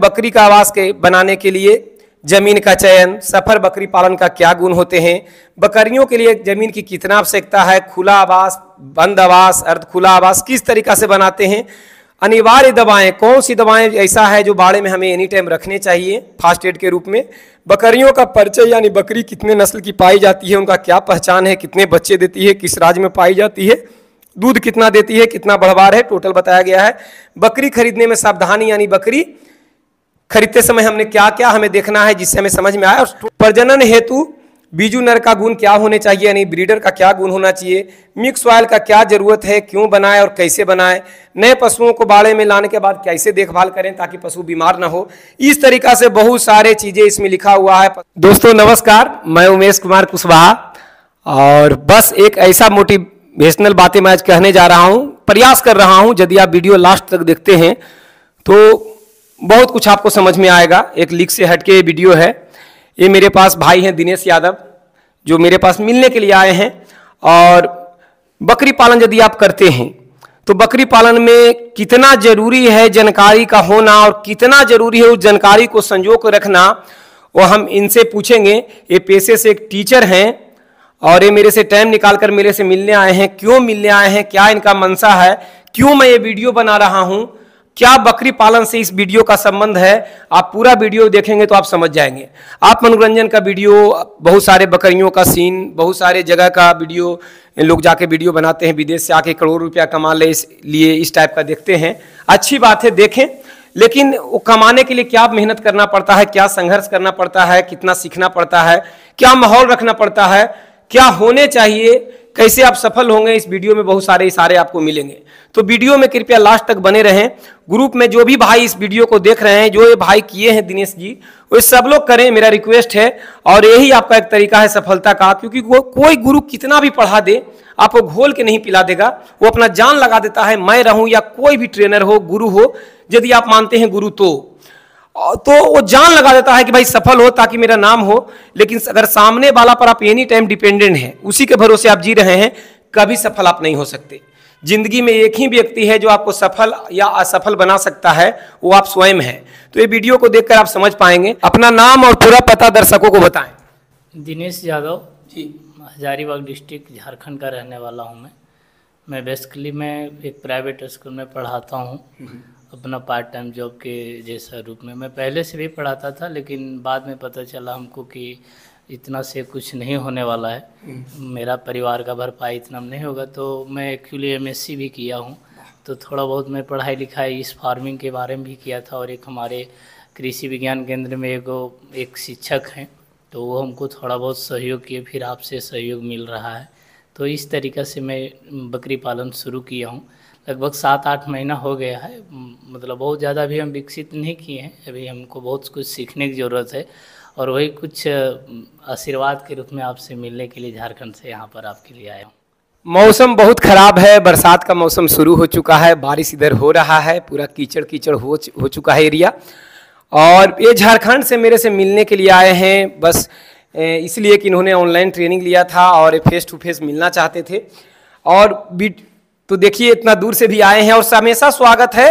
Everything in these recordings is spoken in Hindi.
बकरी का आवास के बनाने के लिए जमीन का चयन, सफल बकरी पालन का क्या गुण होते हैं, बकरियों के लिए जमीन की कितना आवश्यकता है, खुला आवास, बंद आवास, अर्ध खुला आवास किस तरीका से बनाते हैं, अनिवार्य दवाएं, कौन सी दवाएं ऐसा है जो बाड़े में हमें एनी टाइम रखने चाहिए फास्ट एड के रूप में, बकरियों का परिचय यानी बकरी कितने नस्ल की पाई जाती है, उनका क्या पहचान है, कितने बच्चे देती है, किस राज्य में पाई जाती है, दूध कितना देती है, कितना बढ़वार है, टोटल बताया गया है। बकरी खरीदने में सावधानी यानी बकरी खरीदते समय हमने क्या क्या हमें देखना है जिससे हमें समझ में आए, और प्रजनन हेतु बीजू नर का गुण क्या होने चाहिए यानी ब्रीडर का क्या गुण होना चाहिए, मिक्स ऑयल का क्या जरूरत है, क्यों बनाए और कैसे बनाए, नए पशुओं को बाड़े में लाने के बाद कैसे देखभाल करें ताकि पशु बीमार ना हो, इस तरीका से बहुत सारे चीजें इसमें लिखा हुआ है। दोस्तों नमस्कार, मैं उमेश कुमार कुशवाहा और बस एक ऐसा मोटिवेशनल बातें मैं आज कहने जा रहा हूँ, प्रयास कर रहा हूँ। यदि आप वीडियो लास्ट तक देखते हैं तो बहुत कुछ आपको समझ में आएगा। एक लीक से हटके वीडियो है। ये मेरे पास भाई हैं दिनेश यादव जो मेरे पास मिलने के लिए आए हैं। और बकरी पालन यदि आप करते हैं तो बकरी पालन में कितना जरूरी है जानकारी का होना और कितना जरूरी है उस जानकारी को संजो कर रखना, वो हम इनसे पूछेंगे। ये पेशे से एक टीचर हैं और ये मेरे से टाइम निकाल कर मेरे से मिलने आए हैं। क्यों मिलने आए हैं, क्या इनका मंशा है, क्यों मैं ये वीडियो बना रहा हूँ, क्या बकरी पालन से इस वीडियो का संबंध है, आप पूरा वीडियो देखेंगे तो आप समझ जाएंगे। आप मनोरंजन का वीडियो, बहुत सारे बकरियों का सीन, बहुत सारे जगह का वीडियो, लोग जाके वीडियो बनाते हैं, विदेश से आके करोड़ रुपया कमा ले इसलिए इस टाइप का देखते हैं। अच्छी बात है, देखें, लेकिन वो कमाने के लिए क्या मेहनत करना पड़ता है, क्या संघर्ष करना पड़ता है, कितना सीखना पड़ता है, क्या माहौल रखना पड़ता है, क्या होने चाहिए, कैसे आप सफल होंगे, इस वीडियो में बहुत सारे इशारे आपको मिलेंगे। तो वीडियो में कृपया लास्ट तक बने रहें। ग्रुप में जो भी भाई इस वीडियो को देख रहे हैं, जो ये भाई किए हैं दिनेश जी, वो सब लोग करें, मेरा रिक्वेस्ट है। और यही आपका एक तरीका है सफलता का, क्योंकि वो कोई गुरु कितना भी पढ़ा दे आपको घोल के नहीं पिला देगा, वो अपना जान लगा देता है। मैं रहूं या कोई भी ट्रेनर हो, गुरु हो, यदि आप मानते हैं गुरु तो वो जान लगा देता है कि भाई सफल हो ताकि मेरा नाम हो। लेकिन अगर सामने वाला पर आप एनी टाइम डिपेंडेंट हैं, उसी के भरोसे आप जी रहे हैं, कभी सफल आप नहीं हो सकते। जिंदगी में एक ही व्यक्ति है जो आपको सफल या असफल बना सकता है, वो आप स्वयं हैं। तो ये वीडियो को देखकर आप समझ पाएंगे। अपना नाम और पूरा पता दर्शकों को बताएं। दिनेश यादव जी, हजारीबाग डिस्ट्रिक्ट झारखंड का रहने वाला हूँ। मैं बेसिकली मैं एक प्राइवेट स्कूल में पढ़ाता हूँ, अपना पार्ट टाइम जॉब के जैसा रूप में। मैं पहले से भी पढ़ाता था, लेकिन बाद में पता चला हमको कि इतना से कुछ नहीं होने वाला है, मेरा परिवार का भरपाई इतना नहीं होगा। तो मैं एक्चुअली एमएससी भी किया हूँ, तो थोड़ा बहुत मैं पढ़ाई लिखाई इस फार्मिंग के बारे में भी किया था। और एक हमारे कृषि विज्ञान केंद्र में एक शिक्षक हैं, तो वो हमको थोड़ा बहुत सहयोग किए, फिर आपसे सहयोग मिल रहा है। तो इस तरीक़े से मैं बकरी पालन शुरू किया हूँ। लगभग 7-8 महीना हो गया है। मतलब बहुत ज़्यादा भी हम विकसित नहीं किए हैं, अभी हमको बहुत कुछ सीखने की ज़रूरत है। और वही कुछ आशीर्वाद के रूप में आपसे मिलने के लिए झारखंड से यहाँ पर आपके लिए आया हूँ। मौसम बहुत खराब है, बरसात का मौसम शुरू हो चुका है, बारिश इधर हो रहा है, पूरा कीचड़ कीचड़ हो चुका है एरिया। और ये झारखंड से मेरे से मिलने के लिए आए हैं, बस इसलिए कि इन्होंने ऑनलाइन ट्रेनिंग लिया था और फेस टू फेस मिलना चाहते थे। और तो देखिए इतना दूर से भी आए हैं, और हमेशा स्वागत है।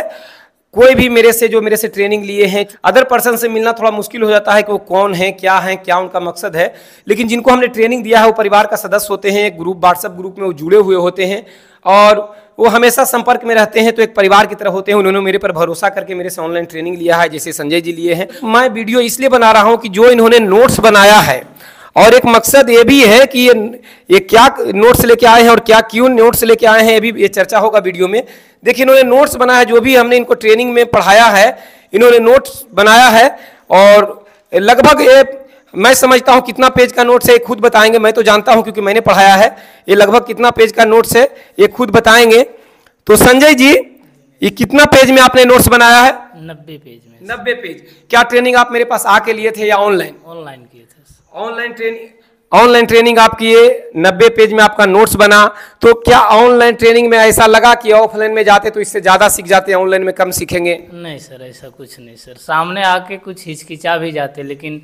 कोई भी मेरे से ट्रेनिंग लिए हैं, अदर पर्सन से मिलना थोड़ा मुश्किल हो जाता है कि वो कौन है, क्या उनका मकसद है। लेकिन जिनको हमने ट्रेनिंग दिया है वो परिवार का सदस्य होते हैं, ग्रुप व्हाट्सएप ग्रुप में वो जुड़े हुए होते हैं और वो हमेशा संपर्क में रहते हैं, तो एक परिवार की तरह होते हैं। उन्होंने मेरे पर भरोसा करके मेरे से ऑनलाइन ट्रेनिंग लिया है, जैसे संजय जी लिए हैं। मैं वीडियो इसलिए बना रहा हूँ कि जो इन्होंने नोट्स बनाया है, और एक मकसद ये भी है कि ये क्या नोट्स लेके आए हैं और क्या क्यों नोट्स लेके आए हैं, ये चर्चा होगा वीडियो में। देखिए इन्होंने नोट्स बनाया है, जो भी हमने इनको ट्रेनिंग में पढ़ाया है, इन्होंने नोट्स बनाया है। और लगभग ये मैं समझता हूँ कितना पेज का नोट्स है, खुद बताएंगे। मैं तो जानता हूँ क्योंकि मैंने पढ़ाया है। ये लगभग कितना पेज का नोट्स है, ये खुद बताएंगे। तो संजय जी, ये कितना पेज में आपने नोट्स बनाया है? 90 पेज में। 90 पेज। क्या ट्रेनिंग आप मेरे पास आके लिए थे या ऑनलाइन? ऑनलाइन किए थे। ऑनलाइन ट्रेनिंग आप किए, 90 पेज में आपका नोट्स बना। तो क्या ऑनलाइन ट्रेनिंग में ऐसा लगा कि ऑफलाइन में जाते तो इससे ज़्यादा सीख जाते हैं, ऑनलाइन में कम सीखेंगे? नहीं सर, ऐसा कुछ नहीं सर। सामने आके कुछ हिचकिचा भी जाते, लेकिन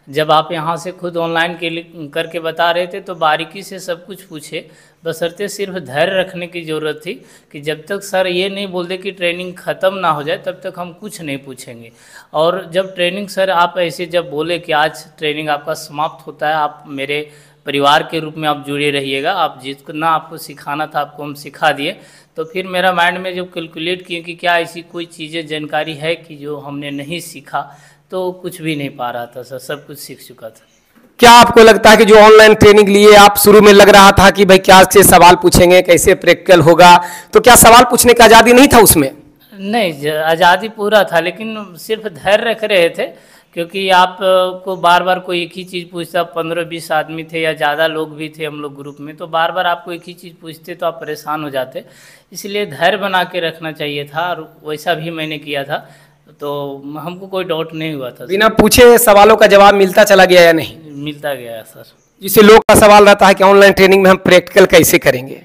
जब आप यहाँ से खुद ऑनलाइन के लिए करके बता रहे थे तो बारीकी से सब कुछ पूछे, बशर्ते सिर्फ धैर्य रखने की ज़रूरत थी कि जब तक सर ये नहीं बोल दे कि ट्रेनिंग ख़त्म ना हो जाए तब तक हम कुछ नहीं पूछेंगे। और जब ट्रेनिंग सर आप ऐसे जब बोले कि आज ट्रेनिंग आपका समाप्त होता है, आप मेरे परिवार के रूप में आप जुड़े रहिएगा, आप जितना आपको सिखाना था आपको हम सिखा दिए, तो फिर मेरा माइंड में जब कैलकुलेट किए कि क्या ऐसी कोई चीज़ें जानकारी है कि जो हमने नहीं सीखा, तो कुछ भी नहीं पा रहा था सर, सब कुछ सीख चुका था। क्या आपको लगता है कि जो ऑनलाइन ट्रेनिंग लिए आप शुरू में लग रहा था कि भाई क्या से सवाल पूछेंगे, कैसे प्रैक्टिकल होगा, तो क्या सवाल पूछने की आज़ादी नहीं था उसमें? नहीं, आज़ादी पूरा था, लेकिन सिर्फ धैर्य रख रहे थे, क्योंकि आप को बार बार कोई एक ही चीज़ पूछता, 15-20 आदमी थे या ज़्यादा लोग भी थे हम लोग ग्रुप में, तो बार बार आपको एक ही चीज़ पूछते तो आप परेशान हो जाते, इसलिए धैर्य बना के रखना चाहिए था, और वैसा भी मैंने किया था, तो हमको कोई डाउट नहीं हुआ था। बिना पूछे सवालों का जवाब मिलता चला गया या नहीं? मिलता गया सर। जिससे लोग का सवाल रहता है कि ऑनलाइन ट्रेनिंग में हम प्रैक्टिकल कैसे करेंगे,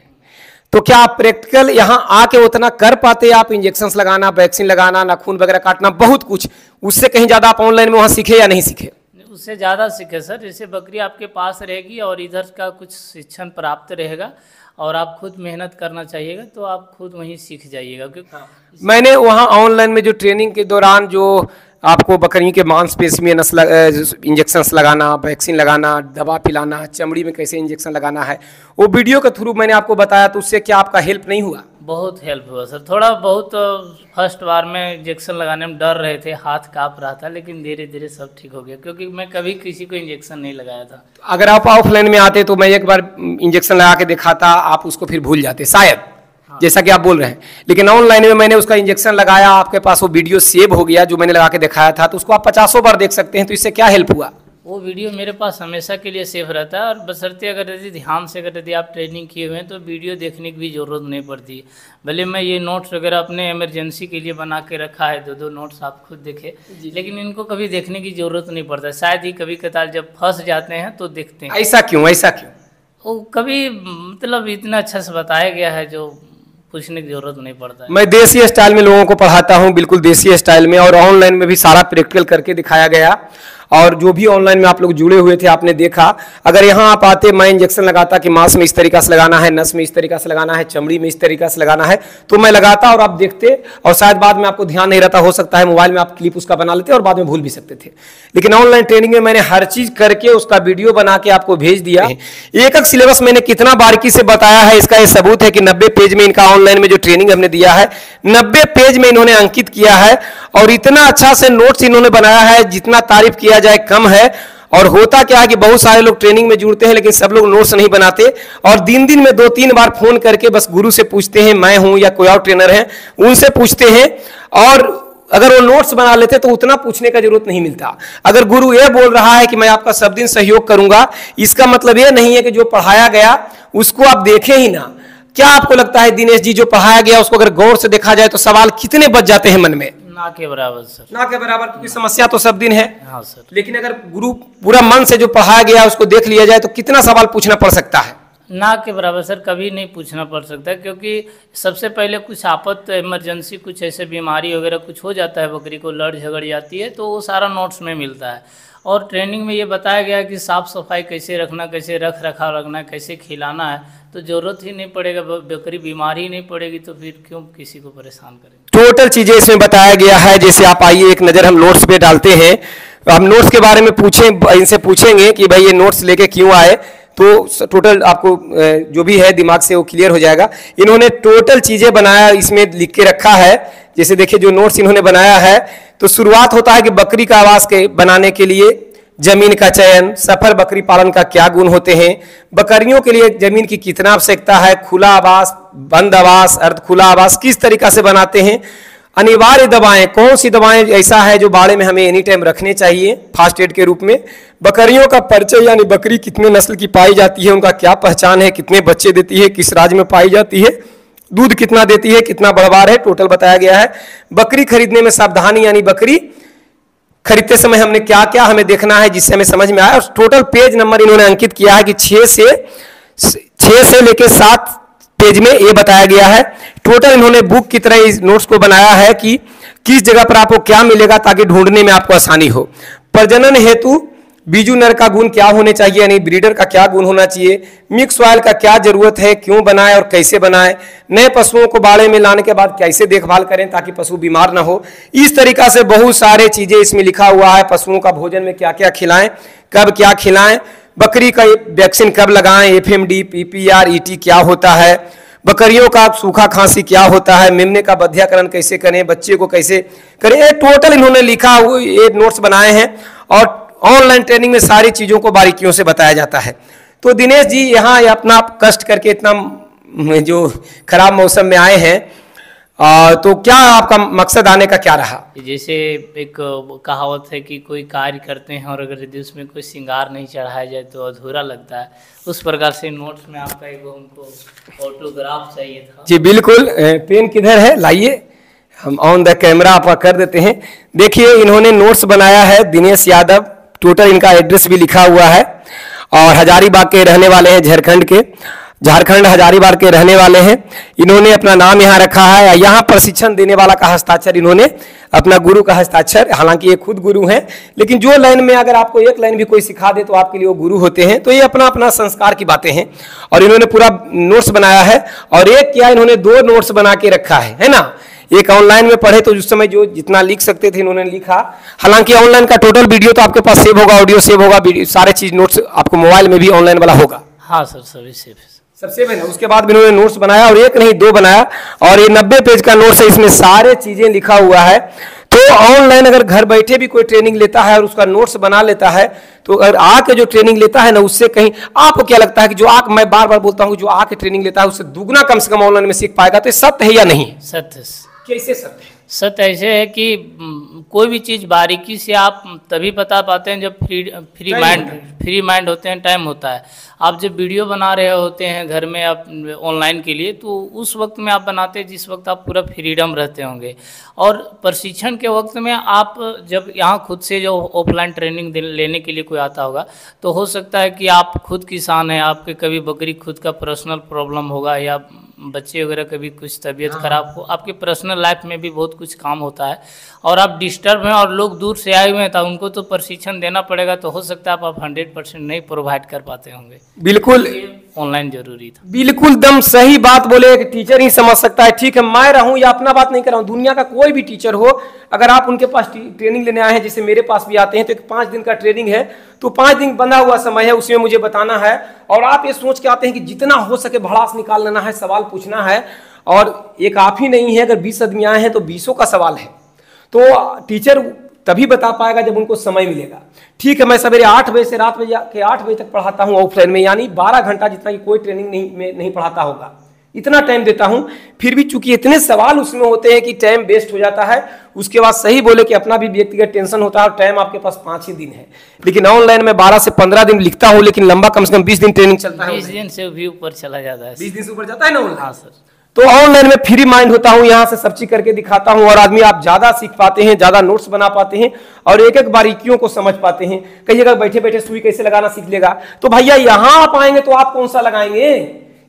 तो क्या आप प्रैक्टिकल यहाँ आके उतना कर पाते? आप इंजेक्शंस लगाना, वैक्सीन लगाना, नाखून वगैरह काटना, बहुत कुछ, उससे कहीं ज़्यादा आप ऑनलाइन में वहाँ सीखे या नहीं सीखे? उससे ज़्यादा सीखे सर। जैसे बकरी आपके पास रहेगी और इधर का कुछ शिक्षण प्राप्त रहेगा और आप खुद मेहनत करना चाहिएगा, तो आप खुद वहीं सीख जाइएगा। क्योंकि मैंने वहाँ ऑनलाइन में जो ट्रेनिंग के दौरान जो आपको बकरी के मांसपेशी में इंजेक्शंस लगाना, वैक्सीन लगाना, दवा पिलाना, चमड़ी में कैसे इंजेक्शन लगाना है, वो वीडियो के थ्रू मैंने आपको बताया, तो उससे क्या आपका हेल्प नहीं हुआ? बहुत हेल्प हुआ सर। थोड़ा बहुत फर्स्ट बार में इंजेक्शन लगाने में डर रहे थे, हाथ काँप रहा था, लेकिन धीरे धीरे सब ठीक हो गया, क्योंकि मैं कभी किसी को इंजेक्शन नहीं लगाया था। अगर आप ऑफलाइन में आते तो मैं एक बार इंजेक्शन लगा के दिखाता, आप उसको फिर भूल जाते शायद, जैसा कि आप बोल रहे हैं। लेकिन ऑनलाइन में मैंने उसका इंजेक्शन लगाया, आपके पास वो वीडियो सेव हो गया जो मैंने लगा के दिखाया था, तो उसको आप 50 बार देख सकते हैं। तो इससे क्या हेल्प हुआ? वो वीडियो मेरे पास हमेशा के लिए सेव रहता है, और बशर्ते अगर यदि ध्यान से अगर यदि आप ट्रेनिंग किए हुए हैं तो वीडियो देखने की भी ज़रूरत नहीं पड़ती। भले मैं ये नोट्स वगैरह अपने इमरजेंसी के लिए बना के रखा है, 2-2 नोट्स आप खुद देखें, लेकिन इनको कभी देखने की ज़रूरत नहीं पड़ता। शायद ही कभी कतार जब फंस जाते हैं तो देखते हैं। ऐसा क्यों? ऐसा क्यों? वो कभी मतलब इतना अच्छा से बताया गया है जो पूछने की जरूरत नहीं पड़ता है। मैं देसी स्टाइल में लोगों को पढ़ाता हूं, बिल्कुल देसी स्टाइल में, और ऑनलाइन में भी सारा प्रैक्टिकल करके दिखाया गया। और जो भी ऑनलाइन में आप लोग जुड़े हुए थे आपने देखा, अगर यहाँ आप आते, मैं इंजेक्शन लगाता कि मांस में इस तरीका से लगाना है, नस में इस तरीका से लगाना है, चमड़ी में इस तरीका से लगाना है, तो मैं लगाता और आप देखते, और शायद बाद में आपको ध्यान नहीं रहता, हो सकता है मोबाइल में आप क्लिप उसका बना लेते और बाद में भूल भी सकते थे। लेकिन ऑनलाइन ट्रेनिंग में मैंने हर चीज करके उसका वीडियो बना के आपको भेज दिया। एक एक सिलेबस मैंने कितना बारीकी से बताया है, इसका यह सबूत है कि 90 पेज में इनका ऑनलाइन में जो ट्रेनिंग हमने दिया है, 90 पेज में इन्होंने अंकित किया है, और इतना अच्छा से नोट्स इन्होंने बनाया है, जितना तारीफ किया जाए कम है। और होता क्या है कि बहुत सारे लोग ट्रेनिंग में जुड़ते हैं लेकिन सब लोग नोट्स नहीं बनाते, और दिन दिन में 2-3 बार फोन करके बस गुरु से पूछते हैं, मैं हूं या कोई और ट्रेनर है उनसे पूछते हैं, और अगर वो नोट्स बना लेते तो उतना पूछने का जरूरत नहीं मिलता। अगर गुरु ये बोल रहा है कि मैं आपका सब दिन सहयोग करूंगा, इसका मतलब ये नहीं है कि जो पढ़ाया गया उसको आप देखें ही ना। क्या आपको लगता है दिनेश जी, जो पढ़ाया गया उसको अगर गौर से देखा जाए तो सवाल कितने बच जाते हैं मन में? ना के बराबर सर, ना के बराबर, क्योंकि समस्या तो सब दिन है। हाँ सर। लेकिन अगर गुरु पूरा मन से जो पढ़ाया गया उसको देख लिया जाए तो कितना सवाल पूछना पड़ सकता है? ना के बराबर सर, कभी नहीं पूछना पड़ सकता, क्योंकि सबसे पहले कुछ आफत इमरजेंसी कुछ ऐसे बीमारी वगैरह कुछ हो जाता है, बकरी को लड़ झगड़ जाती है, तो वो सारा नोट्स में मिलता है। और ट्रेनिंग में ये बताया गया है कि साफ़ सफाई कैसे रखना, कैसे रख रखाव रखना, कैसे खिलाना है, तो ज़रूरत ही नहीं पड़ेगा, बकरी बीमार ही नहीं पड़ेगी, तो फिर क्यों किसी को परेशान करेंगे। टोटल चीज़ें इसमें बताया गया है। जैसे आप आइए, एक नज़र हम नोट्स पे डालते हैं। हम नोट्स के बारे में इनसे पूछेंगे कि भाई ये नोट्स लेके क्यों आए, तो टोटल आपको जो भी है दिमाग से वो क्लियर हो जाएगा। इन्होंने टोटल चीज़ें बनाया, इसमें लिख के रखा है। जैसे देखिए जो नोट्स इन्होंने बनाया है, तो शुरुआत होता है कि बकरी का आवास के बनाने के लिए जमीन का चयन, सफल बकरी पालन का क्या गुण होते हैं, बकरियों के लिए जमीन की कितना आवश्यकता है, खुला आवास, बंद आवास, अर्ध खुला आवास किस तरीका से बनाते हैं, अनिवार्य दवाएं, कौन सी दवाएं ऐसा है जो बाड़े में हमें एनी टाइम रखने चाहिए फास्ट एड के रूप में, बकरियों का परिचय, यानी बकरी कितने नस्ल की पाई जाती है, उनका क्या पहचान है, कितने बच्चे देती है, किस राज्य में पाई जाती है, दूध कितना देती है, कितना बढ़वार है, टोटल बताया गया है। बकरी खरीदने में सावधानी, यानी बकरी खरीदते समय हमने क्या क्या हमें देखना है जिससे हमें समझ में आया। और टोटल पेज नंबर इन्होंने अंकित किया है कि 6 से लेकर 7 पेज में ये बताया गया है। टोटल इन्होंने बुक की तरह इस नोट्स को बनाया है कि किस जगह पर आपको क्या मिलेगा ताकि ढूंढने में आपको आसानी हो। प्रजनन हेतु बीजू नर का गुण क्या होने चाहिए, यानी ब्रीडर का क्या गुण होना चाहिए, मिक्स ऑयल का क्या जरूरत है, क्यों बनाए और कैसे बनाए, नए पशुओं को बाड़े में लाने के बाद कैसे देखभाल करें ताकि पशु बीमार ना हो। इस तरीका से बहुत सारे चीजें इसमें लिखा हुआ है। पशुओं का भोजन में क्या क्या खिलाएं, कब क्या खिलाएं, बकरी का वैक्सीन कब लगाएं, FMD, PPR, ET क्या होता है, बकरियों का सूखा खांसी क्या होता है, मेमने का बधियाकरण कैसे करें, बच्चे को कैसे करें, ये टोटल इन्होंने लिखा हुआ ये नोट्स बनाए हैं और ऑनलाइन ट्रेनिंग में सारी चीज़ों को बारीकियों से बताया जाता है। तो दिनेश जी यहाँ अपना कष्ट करके इतना जो खराब मौसम में आए हैं, तो क्या आपका मकसद आने का क्या रहा? जैसे एक कहावत है कि कोई कार्य करते हैं और अगर यदि उसमें कोई श्रृंगार नहीं चढ़ाया जाए तो अधूरा लगता है, उस प्रकार से नोट्स में आपका एक हमको ऑटोग्राफ चाहिए था। जी बिल्कुल, पेन किधर है, लाइए, हम ऑन द कैमरा आप कर देते हैं। देखिए इन्होंने नोट्स बनाया है, दिनेश यादव, टोटल इनका एड्रेस भी लिखा हुआ है और हजारीबाग के रहने वाले हैं, झारखंड हजारीबाग के रहने वाले हैं। इन्होंने अपना नाम यहाँ रखा है, यहाँ प्रशिक्षण देने वाला का हस्ताक्षर इन्होंने अपना गुरु का हस्ताक्षर, हालांकि ये खुद गुरु हैं, लेकिन जो लाइन में अगर आपको एक लाइन भी कोई सिखा दे तो आपके लिए वो गुरु होते हैं। तो ये अपना अपना संस्कार की बातें हैं और इन्होंने पूरा नोट्स बनाया है और एक क्या इन्होंने 2 नोट्स बना के रखा है ना। एक ऑनलाइन में पढ़े तो उस समय जो जितना लिख सकते थे इन्होंने लिखा, हालांकि ऑनलाइन का टोटल वीडियो तो आपके पास सेव होगा, ऑडियो सेव होगा, सारे चीज नोट्स आपको मोबाइल में भी ऑनलाइन वाला होगा। हाँ सर, सभी सेव है, सबसे पहले उसके बाद भी इन्होंने नोट्स बनाया और एक नहीं 2 बनाया और ये 90 पेज का नोट्स है, इसमें सारे चीजें लिखा हुआ है। तो ऑनलाइन अगर घर बैठे भी कोई ट्रेनिंग लेता है और उसका नोट्स बना लेता है, तो अगर आके जो ट्रेनिंग लेता है ना, उससे कहीं आपको क्या लगता है कि जो मैं बार बार बोलता हूँ, जो आके ट्रेनिंग लेता है उससे दुगना कम से कम ऑनलाइन में सीख पाएगा। तो ये सत्य है या नहीं? सत्य। कैसे सत्य है? सत्य ऐसे है कि कोई भी चीज़ बारीकी से आप तभी बता पाते हैं जब फ्री माइंड होते हैं, टाइम होता है। आप जब वीडियो बना रहे होते हैं घर में आप ऑनलाइन के लिए, तो उस वक्त में आप बनाते हैं जिस वक्त आप पूरा फ्रीडम रहते होंगे। और प्रशिक्षण के वक्त में आप जब यहाँ खुद से जो ऑफलाइन ट्रेनिंग लेने के लिए कोई आता होगा, तो हो सकता है कि आप खुद किसान हैं, आपके कभी बकरी खुद का पर्सनल प्रॉब्लम होगा या बच्चे वगैरह कभी कुछ तबीयत खराब हो, आपके पर्सनल लाइफ में भी बहुत कुछ काम होता है और आप डिस्टर्ब हैं और लोग दूर से आए हुए हैं, तो उनको तो प्रशिक्षण देना पड़ेगा। तो हो सकता है आप 100% नहीं प्रोवाइड कर पाते होंगे। बिल्कुल ऑनलाइन जरूरी था। बिल्कुल दम सही बात बोले, एक टीचर ही समझ सकता है। ठीक है, मैं रहूं या अपना बात नहीं कर रहा हूं, दुनिया का कोई भी टीचर हो, अगर आप उनके पास ट्रेनिंग लेने आए हैं, जैसे मेरे पास भी आते हैं, तो एक 5 दिन का ट्रेनिंग है, तो 5 दिन बंधा हुआ समय है, उसमें मुझे बताना है और आप ये सोच के आते हैं कि जितना हो सके भड़ास निकाल लेना है, सवाल पूछना है। और एक आप ही नहीं है, अगर 20 आदमी आए हैं तो 20 का सवाल है। तो टीचर तभी बता पाएगा जब उनको समय मिलेगा। ठीक है, मैं सवेरे 8 बजे से रात के 8 बजे तक पढ़ाता हूँ ऑफलाइन में, यानी 12 घंटा, जितना कि कोई ट्रेनिंग नहीं पढ़ाता होगा, इतना टाइम देता हूँ। फिर भी चूंकि इतने सवाल उसमें होते हैं कि टाइम वेस्ट हो जाता है। उसके बाद सही बोले कि अपना भी व्यक्तिगत टेंशन होता है और टाइम आपके पास 5 ही दिन है। लेकिन ऑनलाइन में 12 से 15 दिन लिखता हूँ, लेकिन लंबा कम से कम 20 दिन ट्रेनिंग चलता है। 20 दिन से भी ऊपर चला जाता है। 20 दिन से ऊपर जाता है ना। हाँ सर। तो ऑनलाइन में फ्री माइंड होता हूँ, यहाँ से सब चीज करके दिखाता हूँ और आदमी आप ज्यादा सीख पाते हैं, ज्यादा नोट्स बना पाते हैं और एक एक बारीकियों को समझ पाते हैं। कई जगह बैठे बैठे सुई कैसे लगाना सीख लेगा, तो भैया यहाँ आप आएंगे तो आप कौन सा लगाएंगे?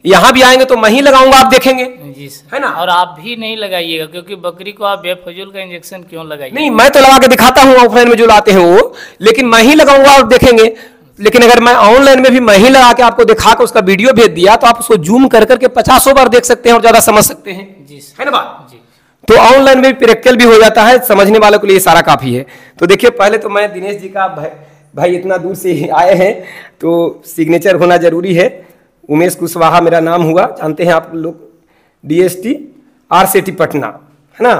यहाँ भी आएंगे तो मैं ही लगाऊंगा, आप देखेंगे, जी सर, है ना। और आप भी नहीं लगाइएगा, क्योंकि बकरी को आप बेफजूल का इंजेक्शन क्यों लगाइए? नहीं, मैं तो लगा के दिखाता हूँ ऑफलाइन में जो लाते हैं वो, लेकिन मैं ही लगाऊंगा, आप देखेंगे। लेकिन अगर मैं ऑनलाइन में भी मैं ही लगा के आपको दिखा के उसका वीडियो भेज दिया, तो आप उसको जूम कर करके 50 बार देख सकते हैं और ज्यादा समझ सकते हैं, जी है ना बात जी। तो ऑनलाइन में प्रैक्टिकल भी हो जाता है, समझने वालों के लिए सारा काफी है। तो देखिए, पहले तो मैं दिनेश जी का भाई इतना दूर से आए हैं तो सिग्नेचर होना जरूरी है। उमेश कुशवाहा मेरा नाम हुआ, जानते हैं आप लोग, DST RCT पटना, है ना।